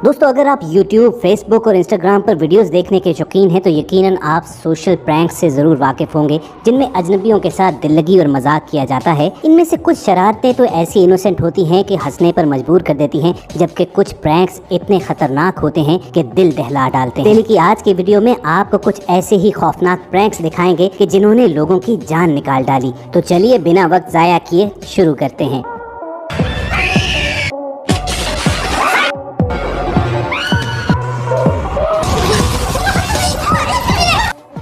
दोस्तों अगर आप YouTube, Facebook और Instagram पर वीडियोस देखने के शौकीन हैं तो यकीनन आप सोशल प्रैंक्स से ज़रूर वाकिफ़ होंगे जिनमें अजनबियों के साथ दिल लगी और मजाक किया जाता है। इनमें से कुछ शरारतें तो ऐसी इनोसेंट होती हैं कि हंसने पर मजबूर कर देती हैं, जबकि कुछ प्रैंक्स इतने खतरनाक होते हैं कि दिल दहला डालते हैं। कि आज की वीडियो में आपको कुछ ऐसे ही खौफनाक प्रैंक्स दिखाएंगे कि जिन्होंने लोगों की जान निकाल डाली। तो चलिए बिना वक्त ज़ाया किए शुरू करते हैं।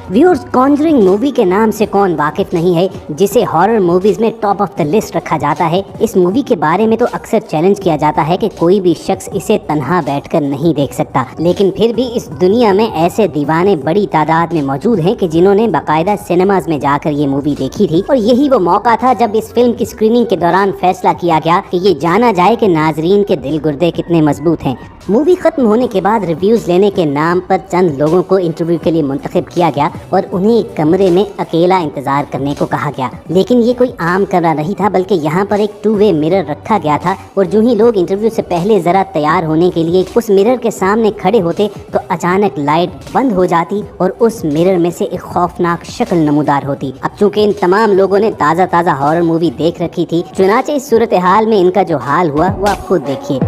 व्यूअर्स, कॉन्जरिंग मूवी के नाम से कौन वाकिफ नहीं है, जिसे हॉरर मूवीज में टॉप ऑफ द लिस्ट रखा जाता है। इस मूवी के बारे में तो अक्सर चैलेंज किया जाता है कि कोई भी शख्स इसे तन्हा बैठकर नहीं देख सकता, लेकिन फिर भी इस दुनिया में ऐसे दीवाने बड़ी तादाद में मौजूद हैं कि जिन्होंने बाकायदा सिनेमाज में जाकर ये मूवी देखी थी। और यही वो मौका था जब इस फिल्म की स्क्रीनिंग के दौरान फैसला किया गया कि ये जाना जाए कि नाजरीन के दिल गुर्दे कितने मजबूत हैं। मूवी खत्म होने के बाद रिव्यूज लेने के नाम पर चंद लोगों को इंटरव्यू के लिए मुंतखब किया गया और उन्हें एक कमरे में अकेला इंतजार करने को कहा गया। लेकिन ये कोई आम कमरा नहीं था, बल्कि यहाँ पर एक 2-वे मिरर रखा गया था और जो ही लोग इंटरव्यू से पहले जरा तैयार होने के लिए उस मिरर के सामने खड़े होते तो अचानक लाइट बंद हो जाती और उस मिरर में से एक खौफनाक शक्ल नमूदार होती। अब चूंकि इन तमाम लोगों ने ताज़ा हॉरर मूवी देख रखी थी, चुनाचे इस सूरत हाल में इनका जो हाल हुआ वो आप खुद देखिए।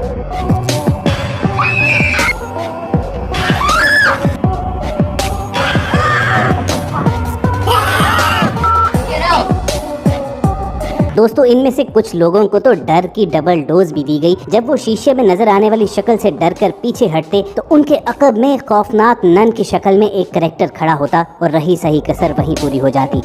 दोस्तों इनमें से कुछ लोगों को तो डर की डबल डोज भी दी गई। जब वो शीशे में नजर आने वाली शक्ल से डर कर पीछे हटते तो उनके अकब में खौफनाक नन की शक्ल में एक कैरेक्टर खड़ा होता और रही सही कसर वहीं पूरी हो जाती।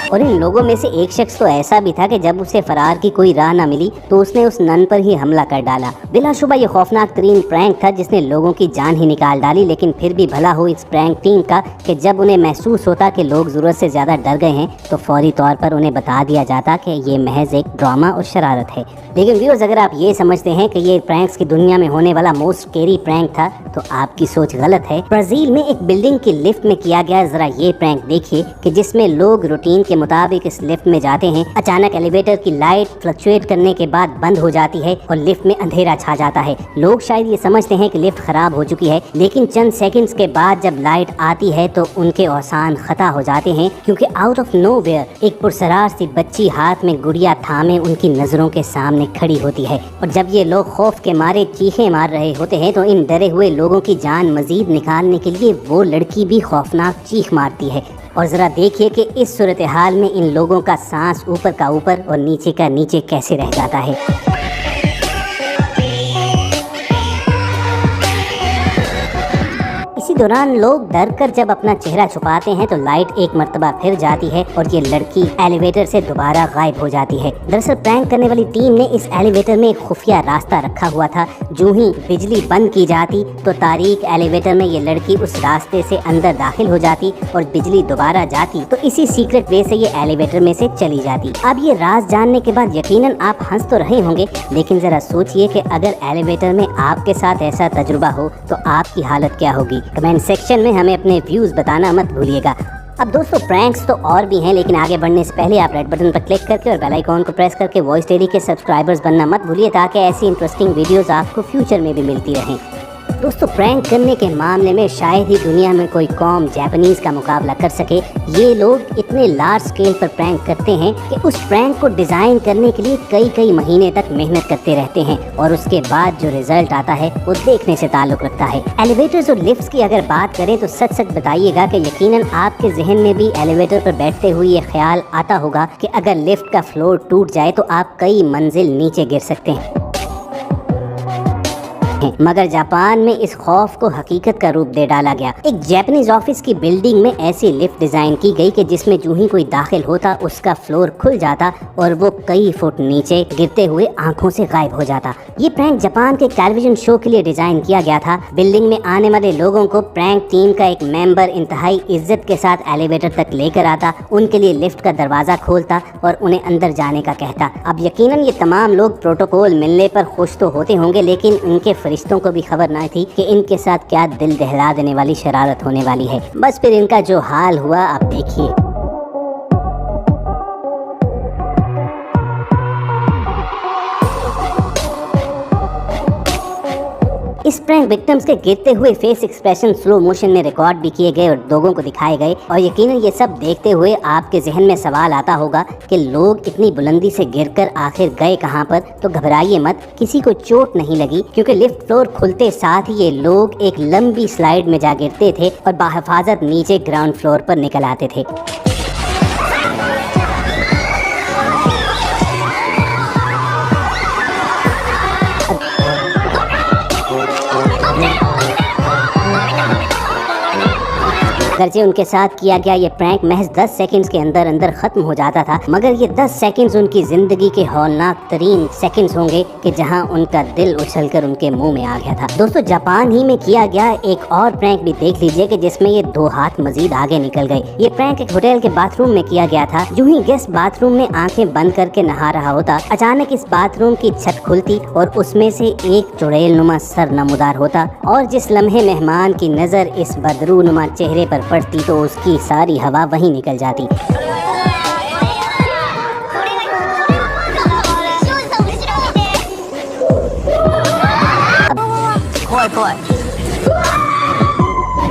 और इन लोगों में से एक शख्स तो ऐसा भी था कि जब उसे फरार की कोई राह न मिली तो उसने उस नन पर ही हमला कर डाला। बिलाशुबा ये खौफनाक तरीन प्रैंक था जिसने लोगों की जान ही निकाल डाली। लेकिन फिर भी भला हो इस प्रैंक टीम का कि जब उन्हें महसूस होता कि लोग जरूरत से ज्यादा डर गए हैं तो फौरी तौर पर उन्हें बता दिया जाता कि ये महज एक ड्रामा और शरारत है। लेकिन व्यूअर्स, अगर आप ये समझते हैं कि ये प्रैंक्स की दुनिया में होने वाला मोस्ट स्केरी प्रैंक था तो आपकी सोच गलत है। ब्राजील में एक बिल्डिंग की लिफ्ट में किया गया जरा ये प्रैंक देखिए कि जिसमें लोग रूटीन के मुताबिक इस लिफ्ट में जाते हैं। अचानक एलिवेटर की लाइट फ्लक्चुएट करने के बाद बंद हो जाती है और लिफ्ट में अंधेरा छा जाता है। लोग शायद ये समझते हैं कि लिफ्ट खराब हो चुकी है, लेकिन चंद सेकंड्स के बाद जब लाइट आती है तो उनके औसान खता हो जाते हैं, क्योंकि आउट ऑफ नोवेयर एक पुरसरार सी बच्ची हाथ में गुड़िया थामे उनकी नजरों के सामने खड़ी होती है। और जब ये लोग खौफ के मारे चीखें मार रहे होते हैं तो इन डरे हुए लोगों की जान मजीद निकालने के लिए वो लड़की भी खौफनाक चीख मारती है। और ज़रा देखिए कि इस सूरत हाल में इन लोगों का सांस ऊपर का ऊपर और नीचे का नीचे कैसे रह जाता है। इसी दौरान लोग डर कर जब अपना चेहरा छुपाते हैं तो लाइट एक मर्तबा फिर जाती है और ये लड़की एलिवेटर से दोबारा गायब हो जाती है। दरअसल प्रैंक करने वाली टीम ने इस एलिवेटर में एक खुफिया रास्ता रखा हुआ था। जो ही बिजली बंद की जाती तो तारीक एलिवेटर में ये लड़की उस रास्ते से अंदर दाखिल हो जाती और बिजली दोबारा जाती तो इसी सीक्रेट वे से ये एलिवेटर में से चली जाती। अब ये राज जानने के बाद यकीनन आप हंस तो रहे होंगे, लेकिन जरा सोचिए कि अगर एलिवेटर में आपके साथ ऐसा तजुर्बा हो तो आपकी हालत क्या होगी। कमेंट सेक्शन में हमें अपने व्यूज बताना मत भूलिएगा। अब दोस्तों प्रैंक्स तो और भी हैं, लेकिन आगे बढ़ने से पहले आप रेड बटन पर क्लिक करके और बेल आइकॉन को प्रेस करके वॉइस डेली के सब्सक्राइबर्स बनना मत भूलिए, ताकि ऐसी इंटरेस्टिंग वीडियोस आपको फ्यूचर में भी मिलती रहें। दोस्तों प्रैंक करने के मामले में शायद ही दुनिया में कोई कौम जापानीज का मुकाबला कर सके। ये लोग इतने लार्ज स्केल पर प्रैंक करते हैं कि उस प्रैंक को डिजाइन करने के लिए कई महीने तक मेहनत करते रहते हैं और उसके बाद जो रिजल्ट आता है वो देखने से ताल्लुक रखता है। एलिवेटर्स और लिफ्ट्स की अगर बात करें तो सच बताइएगा कि यकीनन आपके जहन में भी एलिवेटर पर बैठते हुए ये ख्याल आता होगा कि अगर लिफ्ट का फ्लोर टूट जाए तो आप कई मंजिल नीचे गिर सकते हैं। मगर जापान में इस खौफ को हकीकत का रूप दे डाला गया। एक जापानीज ऑफिस की बिल्डिंग में ऐसी लिफ्ट डिजाइन की गई कि जिसमें जो ही कोई दाखिल होता उसका फ्लोर खुल जाता और वो कई फुट नीचे गिरते हुए आंखों से गायब हो जाता। ये प्रैंक जापान के टेलीविजन शो के लिए डिजाइन किया गया था। बिल्डिंग में आने वाले लोगों को प्रैंक टीम का एक मेंबर इंतहाई इज्जत के साथ एलिवेटर तक लेकर आता, उनके लिए लिफ्ट का दरवाजा खोलता और उन्हें अंदर जाने का कहता। अब यकीनन ये तमाम लोग प्रोटोकॉल मिलने पर खुश तो होते होंगे, लेकिन उनके फरिश्तों को भी खबर न थी कि इनके साथ क्या दिल दहला देने वाली शरारत होने वाली है। बस फिर इनका जो हाल हुआ आप देखिए। इस प्रैंक विक्टिम्स के गिरते हुए फेस एक्सप्रेशन स्लो मोशन में रिकॉर्ड भी किए गए और लोगों को दिखाए गए। और यकीनन ये सब देखते हुए आपके जहन में सवाल आता होगा कि लोग इतनी बुलंदी से गिरकर आखिर गए कहां पर। तो घबराइए मत, किसी को चोट नहीं लगी, क्योंकि लिफ्ट फ्लोर खुलते साथ ही ये लोग एक लंबी स्लाइड में जा गिरते थे और बाहिफाजत नीचे ग्राउंड फ्लोर पर निकल आते थे। अगरचे उनके साथ किया गया ये प्रैंक महज 10 सेकंड्स के अंदर अंदर खत्म हो जाता था, मगर ये 10 सेकंड्स उनकी जिंदगी के हौलनाक तरीन सेकंड्स होंगे कि जहां उनका दिल उछलकर उनके मुंह में आ गया था। दोस्तों, जापान ही में किया गया एक और प्रैंक भी देख लीजिए कि जिसमें ये 2 हाथ मजीद आगे निकल गए। ये प्रैंक एक होटल के बाथरूम में किया गया था। यूं ही गेस्ट बाथरूम में आंखें बंद करके नहा रहा होता, अचानक इस बाथरूम की छत खुलती और उसमें से एक चुड़ैल नुमा सर नमूदार होता, और जिस लम्हे मेहमान की नजर इस बदरू नुमा चेहरे पर पड़ती तो उसकी सारी हवा वहीं निकल जाती।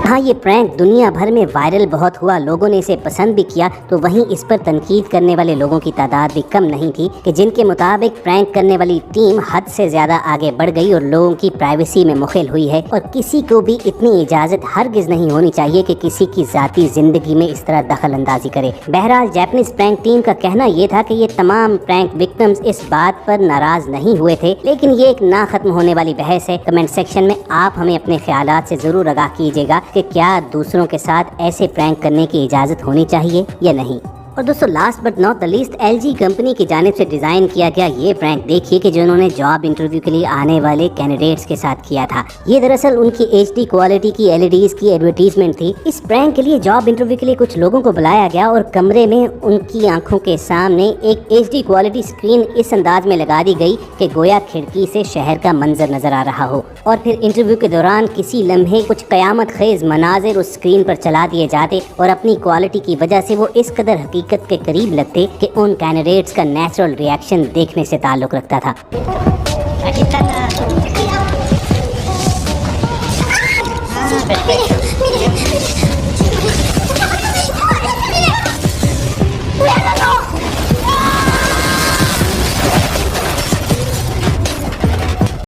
हाँ, ये प्रैंक दुनिया भर में वायरल बहुत हुआ, लोगों ने इसे पसंद भी किया। तो वहीं इस पर तनकीद करने वाले लोगों की तादाद भी कम नहीं थी कि जिनके मुताबिक प्रैंक करने वाली टीम हद से ज्यादा आगे बढ़ गई और लोगों की प्राइवेसी में मुखिल हुई है। और किसी को भी इतनी इजाजत हरगिज नहीं होनी चाहिए कि किसी की जाती जिंदगी में इस तरह दखल अंदाजी करे। बहरहाल जापानीज प्रैंक टीम का कहना ये था कि ये तमाम प्रैंक विक्टिम्स इस बात पर नाराज नहीं हुए थे, लेकिन ये एक ना खत्म होने वाली बहस है। कमेंट सेक्शन में आप हमें अपने ख्यालात से जरूर आगाह कीजिएगा कि क्या दूसरों के साथ ऐसे प्रैंक करने की इजाज़त होनी चाहिए या नहीं। और दोस्तों, last but not the least, LG company की जानिब से डिजाइन किया गया ये प्रैंक देखिए कि जो उन्होंने जॉब इंटरव्यू के लिए आने वाले कैंडिडेट्स के साथ किया था। ये दरअसल उनकी HD क्वालिटी की LEDs की एडवर्टीजमेंट थी। इस प्रैंक के लिए जॉब इंटरव्यू के लिए कुछ लोगों को बुलाया गया और कमरे में उनकी आंखों के सामने एक HD क्वालिटी स्क्रीन इस अंदाज में लगा दी गई कि गोया खिड़की से शहर का मंजर नजर आ रहा हो। और फिर इंटरव्यू के दौरान किसी लम्हे कुछ कयामत खेज मनाजिर उस स्क्रीन पर चला दिए जाते और अपनी क्वालिटी की वजह से वो इस कदर हकीकत के करीब लगते कि उन कैंडिडेट्स का नेचुरल रिएक्शन देखने से ताल्लुक रखता था।